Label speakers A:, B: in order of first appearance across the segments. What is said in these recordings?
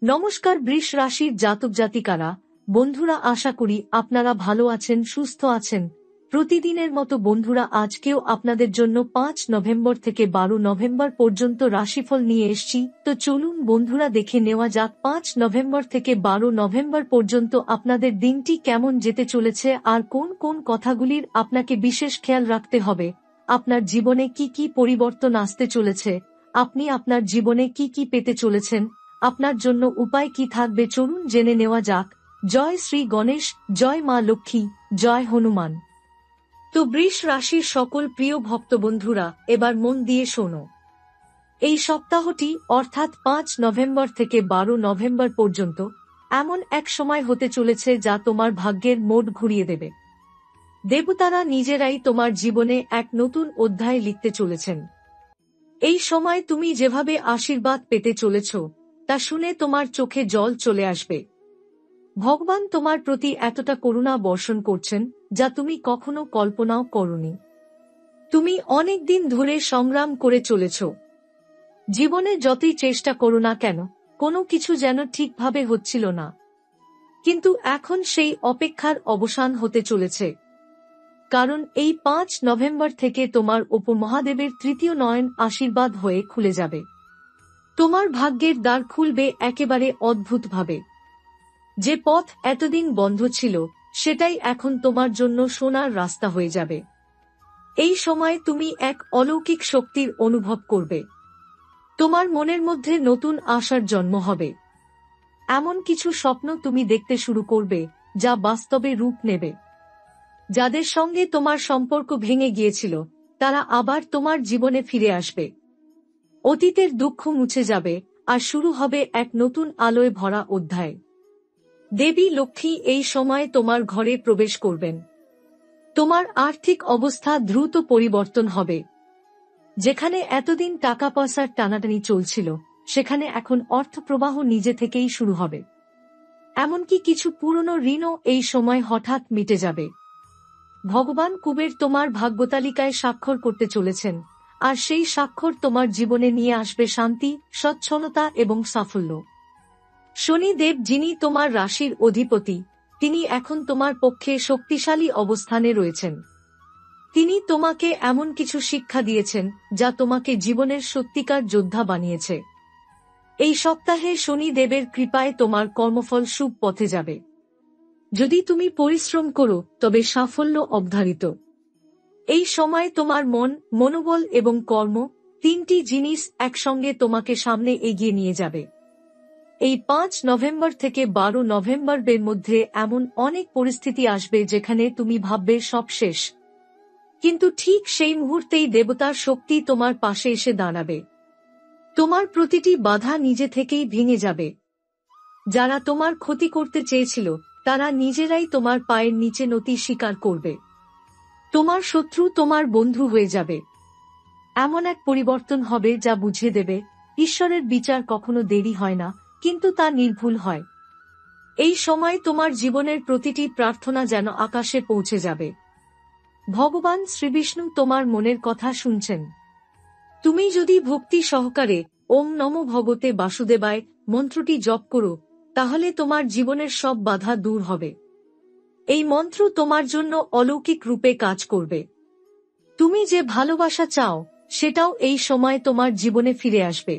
A: নমস্কার বৃষ রাশির জাতক জাতিকারা, বন্ধুরা, আশা করি আপনারা ভালো আছেন, সুস্থ আছেন। প্রতিদিনের মতো বন্ধুরা, আজকেও আপনাদের জন্য 5 নভেম্বর থেকে 12 নভেম্বর পর্যন্ত রাশিফল নিয়ে এসেছি। তো চলুন বন্ধুরা, দেখে নেওয়া যাক 5 নভেম্বর থেকে 12 নভেম্বর পর্যন্ত আপনাদের দিনটি কেমন যেতে চলেছে আর কোন কোন কথাগুলির আপনাকে বিশেষ খেয়াল রাখতে হবে। আপনার জীবনে কি কি পরিবর্তন আসতে চলেছে, আপনি আপনার জীবনে কি কি পেতে চলেছেন, আপনার জন্য উপায় কি থাকবে, চলুন জেনে নেওয়া যাক। জয় শ্রী গণেশ, জয় মা লক্ষ্মী, জয় হনুমান। তো বৃষ রাশির সকল প্রিয় ভক্ত বন্ধুরা, এবার মন দিয়ে শোনো। এই সপ্তাহটি অর্থাৎ 5 নভেম্বর থেকে 12 নভেম্বর পর্যন্ত এমন এক সময় হতে চলেছে যা তোমার ভাগ্যের মোড় ঘুরিয়ে দেবে। দেবতারা নিজেরাই তোমার জীবনে এক নতুন অধ্যায় লিখতে চলেছেন। এই সময় তুমি যেভাবে আশীর্বাদ পেতে চলেছ তা শুনে তোমার চোখে জল চলে আসবে। ভগবান তোমার প্রতি এতটা করুণা বর্ষণ করছেন যা তুমি কখনো কল্পনাও করোনি। তুমি অনেক দিন ধরে সংগ্রাম করে চলেছ। জীবনে যতই চেষ্টা করো না কেন, কোনো কিছু যেন ঠিকভাবে হচ্ছিল না। কিন্তু এখন সেই অপেক্ষার অবসান হতে চলেছে। কারণ এই 5 নভেম্বর থেকে তোমার ওপর মহাদেবের তৃতীয় নয়ন আশীর্বাদ হয়ে খুলে যাবে। তোমার ভাগ্যের দ্বার খুলবে একেবারে অদ্ভুতভাবে। যে পথ এতদিন বন্ধ ছিল সেটাই এখন তোমার জন্য সোনার রাস্তা হয়ে যাবে। এই সময় তুমি এক অলৌকিক শক্তির অনুভব করবে। তোমার মনের মধ্যে নতুন আশার জন্ম হবে। এমন কিছু স্বপ্ন তুমি দেখতে শুরু করবে যা বাস্তবে রূপ নেবে। যাদের সঙ্গে তোমার সম্পর্ক ভেঙে গিয়েছিল তারা আবার তোমার জীবনে ফিরে আসবে। অতীতের দুঃখ মুছে যাবে আর শুরু হবে এক নতুন আলোয় ভরা অধ্যায়। দেবী লক্ষ্মী এই সময় তোমার ঘরে প্রবেশ করবেন। তোমার আর্থিক অবস্থা দ্রুত পরিবর্তন হবে। যেখানে এতদিন টাকা পয়সার টানাটানি চলছিল সেখানে এখন অর্থপ্রবাহ নিজে থেকেই শুরু হবে। এমনকি কিছু পুরনো ঋণও এই সময় হঠাৎ মিটে যাবে। ভগবান কুবের তোমার ভাগ্যতালিকায় স্বাক্ষর করতে চলেছেন, আর সেই স্বাক্ষর তোমার জীবনে নিয়ে আসবে শান্তি, সচ্ছলতা এবং সাফল্য। শনি দেব, যিনি তোমার রাশির অধিপতি, তিনি এখন তোমার পক্ষে শক্তিশালী অবস্থানে রয়েছেন। তিনি তোমাকে এমন কিছু শিক্ষা দিয়েছেন যা তোমাকে জীবনের সত্যিকার যোদ্ধা বানিয়েছে। এই সপ্তাহে শনি দেবের কৃপায় তোমার কর্মফল শুভ পথে যাবে। যদি তুমি পরিশ্রম করো তবে সাফল্য অবধারিত। এই সময় তোমার মন, মনোবল এবং কর্ম, তিনটি জিনিস একসঙ্গে তোমাকে সামনে এগিয়ে নিয়ে যাবে। এই 5 নভেম্বর থেকে 12 নভেম্বরের মধ্যে এমন অনেক পরিস্থিতি আসবে যেখানে তুমি ভাববে সব শেষ, কিন্তু ঠিক সেই মুহূর্তেই দেবতার শক্তি তোমার পাশে এসে দাঁড়াবে। তোমার প্রতিটি বাধা নিজে থেকেই ভেঙে যাবে। যারা তোমার ক্ষতি করতে চেয়েছিল তারা নিজেরাই তোমার পায়ের নিচে নতি স্বীকার করবে। তোমার শত্রু তোমার বন্ধু হয়ে যাবে। এমন এক পরিবর্তন হবে যা বুঝিয়ে দেবে ঈশ্বরের বিচার কখনো দেরি হয় না, কিন্তু তা নির্ভুল হয়। এই সময় তোমার জীবনের প্রতিটি প্রার্থনা যেন আকাশে পৌঁছে যাবে। ভগবান শ্রীবিষ্ণু তোমার মনের কথা শুনছেন। তুমি যদি ভক্তি সহকারে ওম নমো ভগবতে বাসুদেবায় মন্ত্রটি জপ করো তাহলে তোমার জীবনের সব বাধা দূর হবে। এই মন্ত্র তোমার জন্য অলৌকিক রূপে কাজ করবে। তুমি যে ভালোবাসা চাও সেটাও এই সময় তোমার জীবনে ফিরে আসবে।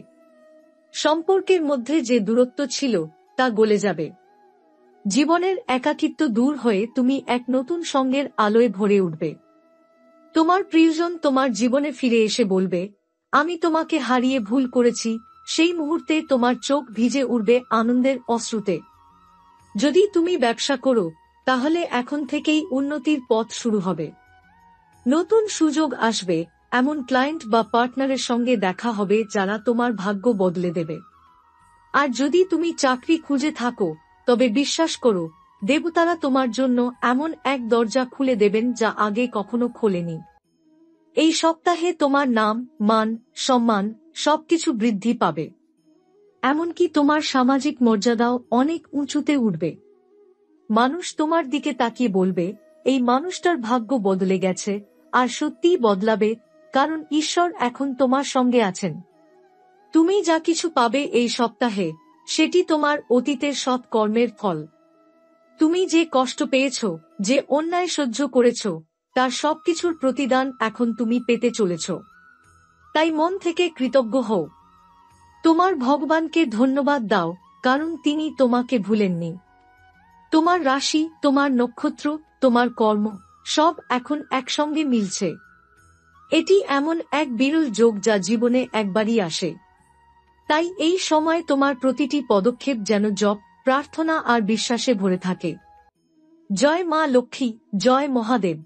A: সম্পর্কের মধ্যে যে দূরত্ব ছিল তা গলে যাবে। জীবনের একাকিত্ব দূর হয়ে তুমি এক নতুন সঙ্গের আলোয় ভরে উঠবে। তোমার প্রিয়জন তোমার জীবনে ফিরে এসে বলবে, আমি তোমাকে হারিয়ে ভুল করেছি। সেই মুহূর্তে তোমার চোখ ভিজে উঠবে আনন্দের অশ্রুতে। যদি তুমি ব্যবসা করো তাহলে এখন থেকেই উন্নতির পথ শুরু হবে। নতুন সুযোগ আসবে, এমন ক্লায়েন্ট বা পার্টনারের সঙ্গে দেখা হবে যারা তোমার ভাগ্য বদলে দেবে। আর যদি তুমি চাকরি খুঁজে থাকো তবে বিশ্বাস করো, দেবতারা তোমার জন্য এমন এক দরজা খুলে দেবেন যা আগে কখনো খোলেনি। এই সপ্তাহে তোমার নাম, মান, সম্মান সবকিছু বৃদ্ধি পাবে। এমনকি তোমার সামাজিক মর্যাদাও অনেক উঁচুতে উঠবে। মানুষ তোমার দিকে তাকিয়ে বলবে, এই মানুষটার ভাগ্য বদলে গেছে, আর সত্যিই বদলাবে, কারণ ঈশ্বর এখন তোমার সঙ্গে আছেন। তুমি যা কিছু পাবে এই সপ্তাহে সেটি তোমার অতীতের সৎ কর্মের ফল। তুমি যে কষ্ট পেয়েছ, যে অন্যায় সহ্য করেছ, তার সবকিছুর প্রতিদান এখন তুমি পেতে চলেছ। তাই মন থেকে কৃতজ্ঞ হও। তোমার ভগবানকে ধন্যবাদ দাও, কারণ তিনি তোমাকে ভুলেননি। তোমার রাশি, তোমার নক্ষত্র, তোমার কর্ম সব এখন একসঙ্গে মিলছে। এটি এমন এক বিরল যোগ যা জীবনে একবারই আসে। তাই এই সময় তোমার প্রতিটি পদক্ষেপ যেন জপ, প্রার্থনা আর বিশ্বাসে ভরে থাকে। জয় মা লক্ষ্মী, জয় মহাদেব।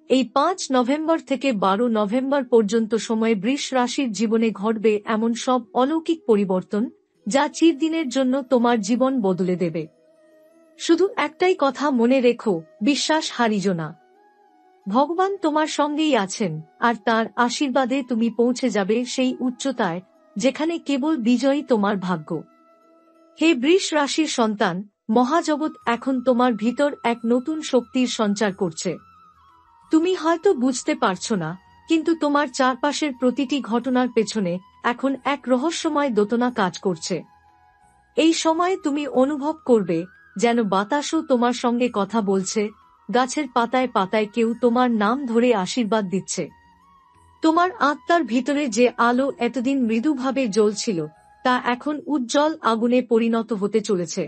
A: এই 5 নভেম্বর থেকে 12 নভেম্বর পর্যন্ত সময়ে বৃষ রাশির জীবনে ঘটবে এমন সব অলৌকিক পরিবর্তন, যা চিরদিনের জন্য তোমার জীবন বদলে দেবে। শুধু একটাই কথা মনে রেখো, বিশ্বাস হারিও না। ভগবান তোমার সঙ্গেই আছেন, আর তার আশীর্বাদে তুমি পৌঁছে যাবে সেই উচ্চতায় যেখানে কেবল বিজয়ী তোমার ভাগ্য। হে বৃষ রাশির সন্তান, মহাজগৎ এখন তোমার ভিতর এক নতুন শক্তির সঞ্চার করছে। তুমি হয়তো বুঝতে পারছো না, কিন্তু তোমার চারপাশের প্রতিটি ঘটনার পেছনে এখন এক রহস্যময় দোতনা কাজ করছে। এই সময়ে তুমি অনুভব করবে যেন বাতাসও তোমার সঙ্গে কথা বলছে, গাছের পাতায় পাতায় কেউ তোমার নাম ধরে আশীর্বাদ দিচ্ছে। তোমার আত্মার ভিতরে যে আলো এতদিন মৃদুভাবে জ্বলছিল, তা এখন উজ্জ্বল আগুনে পরিণত হতে চলেছে।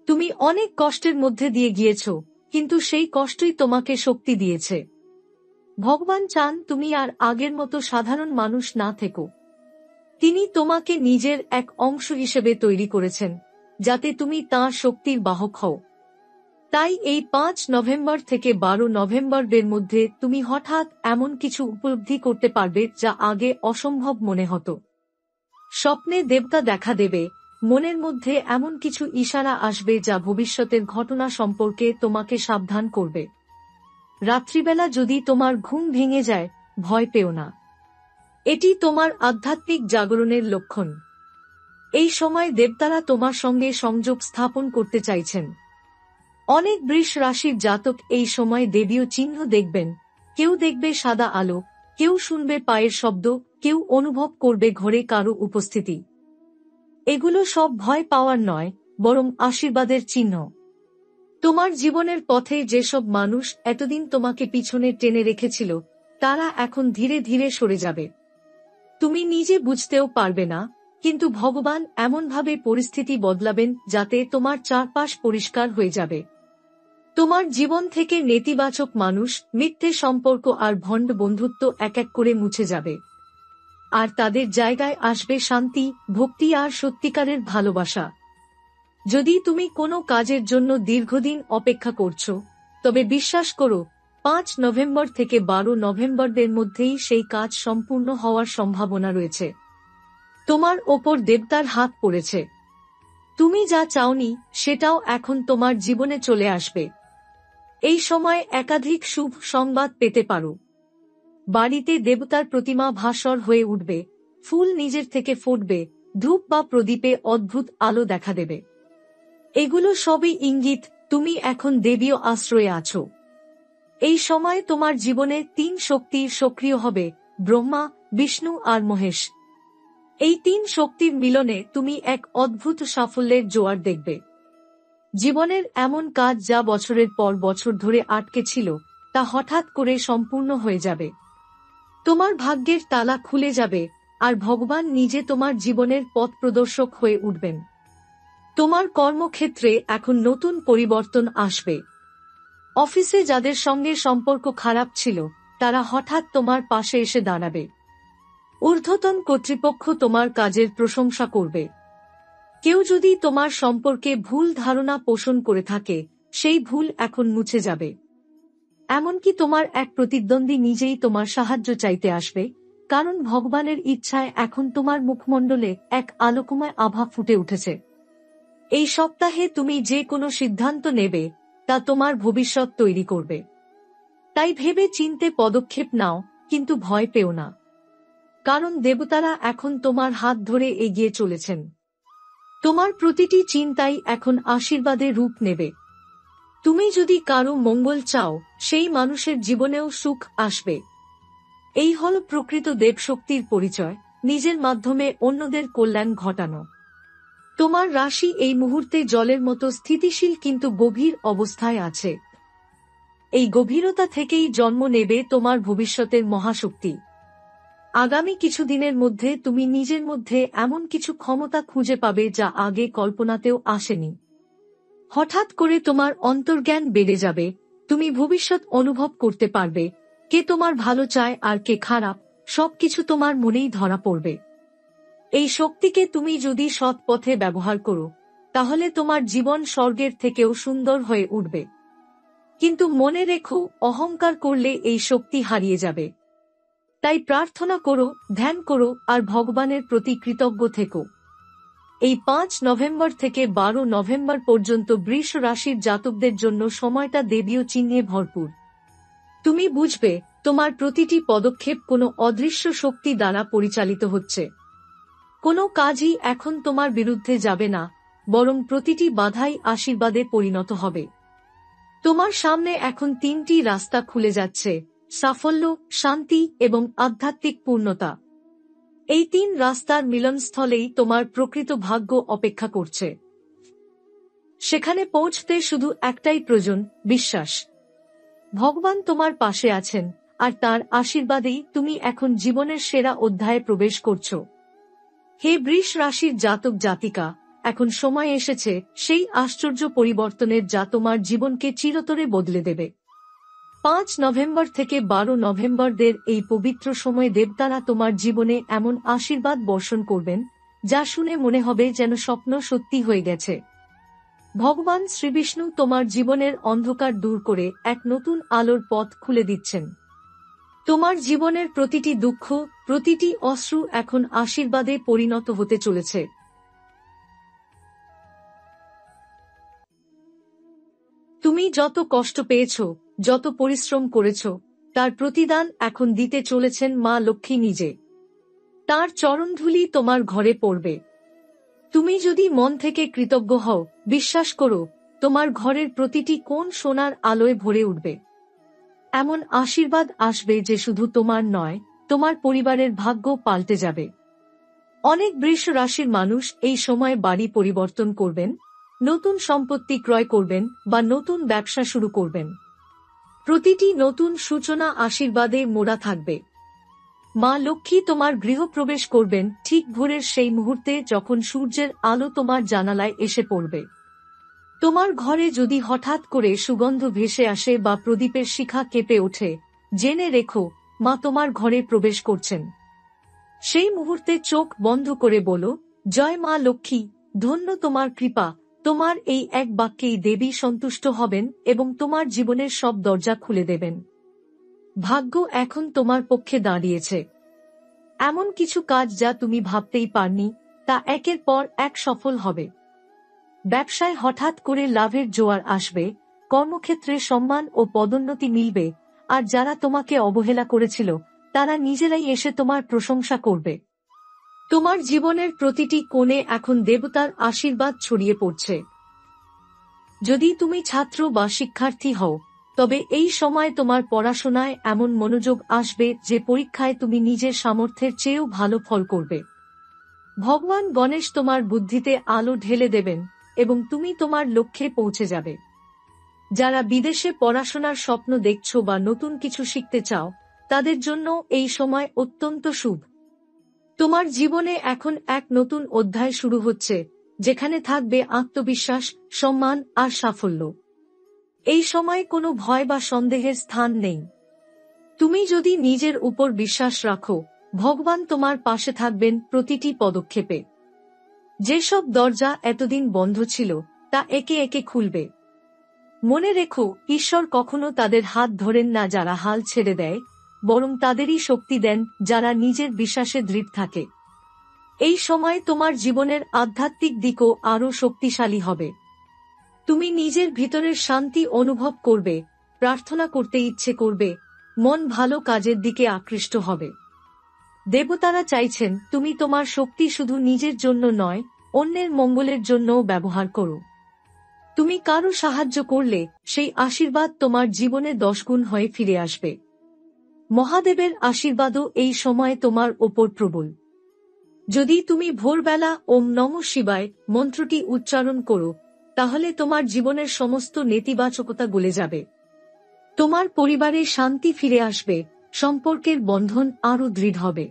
A: তুমি অনেক কষ্টের মধ্যে দিয়ে গিয়েছ, কিন্তু সেই কষ্টই তোমাকে শক্তি দিয়েছে। ভগবান চান তুমি আর আগের মতো সাধারণ মানুষ না থেকো। তিনি তোমাকে নিজের এক অংশ হিসেবে তৈরি করেছেন, যাতে তুমি তাঁর শক্তির বাহক হও। তাই এই 5 নভেম্বর থেকে 12 নভেম্বরের মধ্যে তুমি হঠাৎ এমন কিছু উপলব্ধি করতে পারবে যা আগে অসম্ভব মনে হতো। স্বপ্নে দেবতা দেখা দেবে, মনের মধ্যে এমন কিছু ইশারা আসবে যা ভবিষ্যতের ঘটনা সম্পর্কে তোমাকে সাবধান করবে। রাত্রিবেলা যদি তোমার ঘুম ভেঙে যায়, ভয় পেও না। এটি তোমার আধ্যাত্মিক জাগরণের লক্ষণ। এই সময় দেবতারা তোমার সঙ্গে সংযোগ স্থাপন করতে চাইছেন। অনেক বৃষ রাশির জাতক এই সময় দেবীয় চিহ্ন দেখবেন। কেউ দেখবে সাদা আলো, কেউ শুনবে পায়ের শব্দ, কেউ অনুভব করবে ঘরে কারো উপস্থিতি। এগুলো সব ভয় পাওয়ার নয়, বরং আশীর্বাদের চিহ্ন। তোমার জীবনের পথে যেসব মানুষ এতদিন তোমাকে পিছনে টেনে রেখেছিল, তারা এখন ধীরে ধীরে সরে যাবে। তুমি নিজে বুঝতেও পারবে না, কিন্তু ভগবান এমনভাবে পরিস্থিতি বদলাবেন যাতে তোমার চারপাশ পরিষ্কার হয়ে যাবে। তোমার জীবন থেকে নেতিবাচক মানুষ, মিথ্যে সম্পর্ক আর ভণ্ড বন্ধুত্ব এক এক করে মুছে যাবে। আর তাদের জায়গায় আসবে শান্তি, ভক্তি আর সত্যিকারের ভালোবাসা। যদি তুমি কোনো কাজের জন্য দীর্ঘদিন অপেক্ষা করছো, তবে বিশ্বাস করো, 5 নভেম্বর থেকে 12 নভেম্বরের মধ্যেই সেই কাজ সম্পূর্ণ হওয়ার সম্ভাবনা রয়েছে। তোমার ওপর দেবতার হাত পড়েছে। তুমি যা চাওনি, সেটাও এখন তোমার জীবনে চলে আসবে। এই সময় একাধিক শুভ সংবাদ পেতে পারো। বাড়িতে দেবতার প্রতিমা ভাস্বর হয়ে উঠবে, ফুল নিজের থেকে ফুটবে, ধূপ বা প্রদীপে অদ্ভুত আলো দেখা দেবে। এগুলো সবই ইঙ্গিত তুমি এখন দেবীয় আশ্রয়ে আছো। এই সময় তোমার জীবনে 3 শক্তি সক্রিয় হবে, ব্রহ্মা, বিষ্ণু আর মহেশ। এই 3 শক্তির মিলনে তুমি এক অদ্ভুত সাফল্যের জোয়ার দেখবে। জীবনের এমন কাজ যা বছরের পর বছর ধরে আটকে ছিল, তা হঠাৎ করে সম্পূর্ণ হয়ে যাবে। তোমার ভাগ্যের তালা খুলে যাবে, আর ভগবান নিজে তোমার জীবনের পথ প্রদর্শক হয়ে উঠবেন। তোমার কর্মক্ষেত্রে এখন নতুন পরিবর্তন আসবে। অফিসে যাদের সঙ্গে সম্পর্ক খারাপ ছিল, তারা হঠাৎ তোমার পাশে এসে দাঁড়াবে। ঊর্ধ্বতন কর্তৃপক্ষ তোমার কাজের প্রশংসা করবে। কেউ যদি তোমার সম্পর্কে ভুল ধারণা পোষণ করে থাকে, সেই ভুল এখন মুছে যাবে। এমনকি তোমার এক প্রতিদ্বন্দ্বী নিজেই তোমার সাহায্য চাইতে আসবে, কারণ ভগবানের ইচ্ছায় এখন তোমার মুখমণ্ডলে এক আলোকময় আভা ফুটে উঠেছে। এই সপ্তাহে তুমি যে কোনো সিদ্ধান্ত নেবে, তা তোমার ভবিষ্যৎ তৈরি করবে। তাই ভেবে চিন্তে পদক্ষেপ নাও, কিন্তু ভয় পেও না। কারণ দেবতারা এখন তোমার হাত ধরে এগিয়ে চলেছেন। তোমার প্রতিটি চিন্তাই এখন আশীর্বাদে রূপ নেবে। তুমি যদি কারো মঙ্গল চাও, সেই মানুষের জীবনেও সুখ আসবে। এই হল প্রকৃত দেবশক্তির পরিচয়, নিজের মাধ্যমে অন্যদের কল্যাণ ঘটানো। তোমার রাশি এই মুহূর্তে জলের মতো স্থিতিশীল কিন্তু গভীর অবস্থায় আছে। এই গভীরতা থেকেই জন্ম নেবে তোমার ভবিষ্যতের মহাশক্তি। আগামী কিছুদিনের মধ্যে তুমি নিজের মধ্যে এমন কিছু ক্ষমতা খুঁজে পাবে যা আগে কল্পনাতেও আসেনি। হঠাৎ করে তোমার অন্তর্জ্ঞান বেড়ে যাবে, তুমি ভবিষ্যৎ অনুভব করতে পারবে, কে তোমার ভালো চায় আর কে খারাপ, সবকিছু তোমার মনেই ধরা পড়বে। এই শক্তিকে তুমি যদি সৎ পথে ব্যবহার করো, তাহলে তোমার জীবন স্বর্গের থেকেও সুন্দর হয়ে উঠবে। কিন্তু মনে রেখো, অহংকার করলে এই শক্তি হারিয়ে যাবে। তাই প্রার্থনা করো, ধ্যান করো আর ভগবানের প্রতি কৃতজ্ঞ থেকো। এই 5 নভেম্বর থেকে 12 নভেম্বর পর্যন্ত বৃষ রাশির জাতকদের জন্য সময়টা দেবীয় চিহ্নে ভরপুর। তুমি বুঝবে, তোমার প্রতিটি পদক্ষেপ কোনো অদৃশ্য শক্তি দ্বারা পরিচালিত হচ্ছে। কোনো কাজই এখন তোমার বিরুদ্ধে যাবে না, বরং প্রতিটি বাধাই আশীর্বাদে পরিণত হবে। তোমার সামনে এখন 3টি রাস্তা খুলে যাচ্ছে: সাফল্য, শান্তি এবং আধ্যাত্মিক পূর্ণতা। এই 3 রাস্তার মিলনস্থলেই তোমার প্রকৃত ভাগ্য অপেক্ষা করছে। সেখানে পৌঁছতে শুধু একটাই প্রয়োজন: বিশ্বাস। ভগবান তোমার পাশে আছেন, আর তার আশীর্বাদেই তুমি এখন জীবনের সেরা অধ্যায়ে প্রবেশ করছো। হে বৃষ রাশির জাতক জাতিকা, এখন সময় এসেছে সেই আশ্চর্য পরিবর্তনের যা তোমার জীবনকে চিরতরে বদলে দেবে। 5 নভেম্বর থেকে 12 নভেম্বরদের এই পবিত্র সময়ে দেবতারা তোমার জীবনে এমন আশীর্বাদ বর্ষণ করবেন, যা শুনে মনে হবে যেন স্বপ্ন সত্যি হয়ে গেছে। ভগবান শ্রীবিষ্ণু তোমার জীবনের অন্ধকার দূর করে এক নতুন আলোর পথ খুলে দিচ্ছেন। তোমার জীবনের প্রতিটি দুঃখ, প্রতিটি অশ্রু এখন আশীর্বাদে পরিণত হতে চলেছে। তুমি যত কষ্ট পেয়েছ, যত পরিশ্রম করেছ, তার প্রতিদান এখন দিতে চলেছেন মা লক্ষ্মী নিজে। তার চরণধূলি তোমার ঘরে পড়বে। তুমি যদি মন থেকে কৃতজ্ঞ হও, বিশ্বাস করো, তোমার ঘরের প্রতিটি কোণ সোনার আলোয় ভরে উঠবে। এমন আশীর্বাদ আসবে যে শুধু তোমার নয়, তোমার পরিবারের ভাগ্য পাল্টে যাবে। অনেক বৃষ রাশির মানুষ এই সময় বাড়ি পরিবর্তন করবেন, নতুন সম্পত্তি ক্রয় করবেন বা নতুন ব্যবসা শুরু করবেন। প্রতিটি নতুন সূচনা আশীর্বাদে মোড়া থাকবে। মা লক্ষ্মী তোমার গৃহপ্রবেশ করবেন ঠিক ভোরের সেই মুহূর্তে যখন সূর্যের আলো তোমার জানালায় এসে পড়বে। তোমার ঘরে যদি হঠাৎ করে সুগন্ধ ভেসে আসে বা প্রদীপের শিখা কেঁপে ওঠে, জেনে রেখো, মা তোমার ঘরে প্রবেশ করছেন। সেই মুহূর্তে চোখ বন্ধ করে বলো, জয় মা লক্ষ্মী, ধন্য তোমার কৃপা। তোমার এই এক বাক্যেই দেবী সন্তুষ্ট হবেন এবং তোমার জীবনের সব দরজা খুলে দেবেন। ভাগ্য এখন তোমার পক্ষে দাঁড়িয়েছে। এমন কিছু কাজ যা তুমি ভাবতেই পারনি, তা একের পর এক সফল হবে। ব্যবসায় হঠাৎ করে লাভের জোয়ার আসবে, কর্মক্ষেত্রে সম্মান ও পদোন্নতি মিলবে, আর যারা তোমাকে অবহেলা করেছিল তারা নিজেরাই এসে তোমার প্রশংসা করবে। তোমার জীবনের প্রতিটি কোণে এখন দেবতার আশীর্বাদ ছড়িয়ে পড়ছে। যদি তুমি ছাত্র বা শিক্ষার্থী হও, তবে এই সময় তোমার পড়াশোনায় এমন মনোযোগ আসবে যে পরীক্ষায় তুমি নিজের সামর্থ্যের চেয়েও ভালো ফল করবে। ভগবান গণেশ তোমার বুদ্ধিতে আলো ঢেলে দেবেন এবং তুমি তোমার লক্ষ্যে পৌঁছে যাবে। যারা বিদেশে পড়াশোনার স্বপ্ন দেখছো বা নতুন কিছু শিখতে চাও, তাদের জন্য এই সময় অত্যন্ত শুভ। তোমার জীবনে এখন এক নতুন অধ্যায় শুরু হচ্ছে, যেখানে থাকবে আত্মবিশ্বাস, সম্মান আর সাফল্য। এই সময় কোনো ভয় বা সন্দেহের স্থান নেই। তুমি যদি নিজের উপর বিশ্বাস রাখো, ভগবান তোমার পাশে থাকবেন প্রতিটি পদক্ষেপে। যেসব দরজা এতদিন বন্ধ ছিল, তা একে একে খুলবে। মনে রেখো, ঈশ্বর কখনো তাদের হাত ধরেন না যারা হাল ছেড়ে দেয়, বরং তাদেরই শক্তি দেন যারা নিজের বিশ্বাসে দৃঢ় থাকে। এই সময় তোমার জীবনের আধ্যাত্মিক দিকও আরও শক্তিশালী হবে। তুমি নিজের ভিতরের শান্তি অনুভব করবে, প্রার্থনা করতে ইচ্ছে করবে, মন ভালো কাজের দিকে আকৃষ্ট হবে। দেবতারা চাইছেন তুমি তোমার শক্তি শুধু নিজের জন্য নয়, অন্যের মঙ্গলের জন্যও ব্যবহার করো। তুমি কারো সাহায্য করলে সেই আশীর্বাদ তোমার জীবনে 10 গুণ হয়ে ফিরে আসবে। মহাদেবের আশীর্বাদও এই সময়ে তোমার ওপর প্রবল। যদি তুমি ভোরবেলা ওম নমঃ শিবায় মন্ত্রটি উচ্চারণ করো, তাহলে তোমার জীবনের সমস্ত নেতিবাচকতা গলে যাবে। তোমার পরিবারে শান্তি ফিরে আসবে, সম্পর্কের বন্ধন আরও দৃঢ় হবে।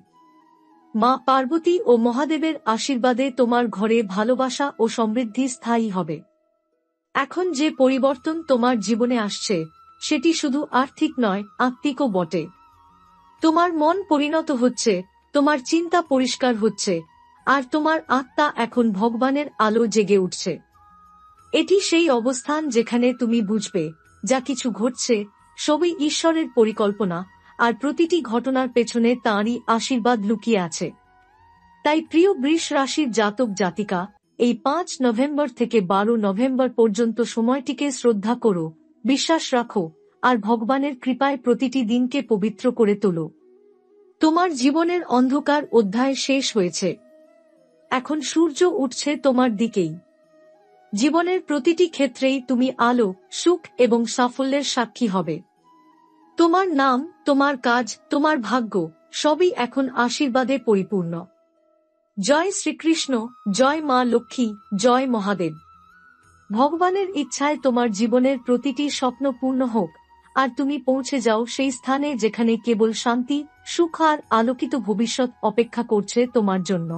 A: মা পার্বতী ও মহাদেবের আশীর্বাদে তোমার ঘরে ভালোবাসা ও সমৃদ্ধি স্থায়ী হবে। এখন যে পরিবর্তন তোমার জীবনে আসছে, সেটি শুধু আর্থিক নয়, আত্মিকও বটে। তোমার মন পরিণত হচ্ছে, তোমার চিন্তা পরিষ্কার হচ্ছে, আর তোমার আত্মা এখন ভগবানের আলো জেগে উঠছে। এটি সেই অবস্থান যেখানে তুমি বুঝবে, যা কিছু ঘটছে সবই ঈশ্বরের পরিকল্পনা, আর প্রতিটি ঘটনার পেছনে তাঁরই আশীর্বাদ লুকিয়ে আছে। তাই প্রিয় বৃষ রাশির জাতক জাতিকা, এই 5 নভেম্বর থেকে 12 নভেম্বর পর্যন্ত সময়টিকে শ্রদ্ধা করো, বিশ্বাস রাখো, আর ভগবানের কৃপায় প্রতিটি দিনকে পবিত্র করে তোলো। তোমার জীবনের অন্ধকার অধ্যায় শেষ হয়েছে। এখন সূর্য উঠছে তোমার দিকেই। জীবনের প্রতিটি ক্ষেত্রেই তুমি আলো, সুখ এবং সাফল্যের সাক্ষী হবে। তোমার নাম, তোমার কাজ, তোমার ভাগ্য সবই এখন আশীর্বাদে পরিপূর্ণ। জয় শ্রীকৃষ্ণ, জয় মা লক্ষ্মী, জয় মহাদেব। ভগবানের ইচ্ছায় তোমার জীবনের প্রতিটি স্বপ্ন পূর্ণ হোক, আর তুমি পৌঁছে যাও সেই স্থানে যেখানে কেবল শান্তি, সুখ আর আলোকিত ভবিষ্যৎ অপেক্ষা করছে তোমার জন্য।